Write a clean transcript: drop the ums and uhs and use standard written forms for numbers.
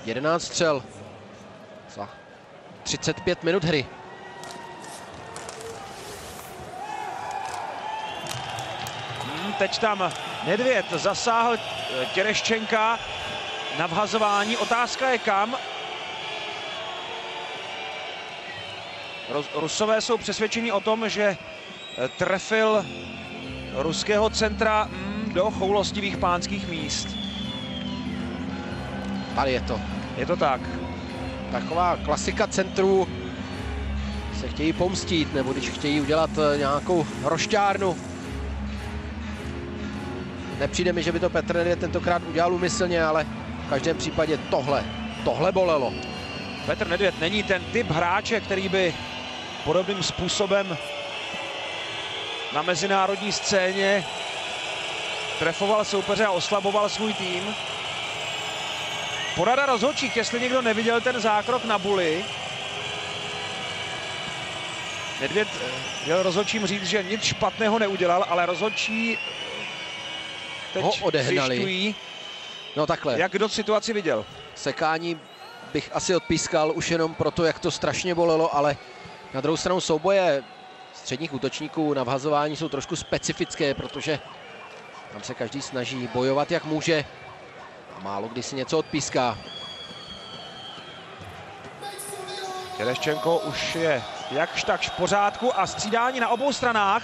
11 střel za 35 minut hry. Teď tam Nedvěd zasáhl Tereščenka na vhazování. Otázka je kam. Rusové jsou přesvědčeni o tom, že trefil ruského centra do choulostivých pánských míst. Tady je to. Je to tak. Taková klasika centrů. Se chtějí pomstít, nebo když chtějí udělat nějakou rošťárnu. Nepřijde mi, že by to Petr Nedvěd tentokrát udělal úmyslně, ale v každém případě tohle bolelo. Petr Nedvěd není ten typ hráče, který by podobným způsobem na mezinárodní scéně trefoval soupeře a oslaboval svůj tým. Porada rozhodčích, jestli někdo neviděl ten zákrok na Bully. Nedvěd měl rozhodčím říct, že nic špatného neudělal, ale rozhodčí teď ho odehnali. zjišťují, no takhle. jak kdo situaci viděl. Sekání bych asi odpískal už jenom proto, jak to strašně bolelo, ale na druhou stranu souboje středních útočníků na vhazování jsou trošku specifické, protože tam se každý snaží bojovat, jak může. A málo kdy si něco odpíská. Tereščenko už je jakž takž v pořádku a střídání na obou stranách.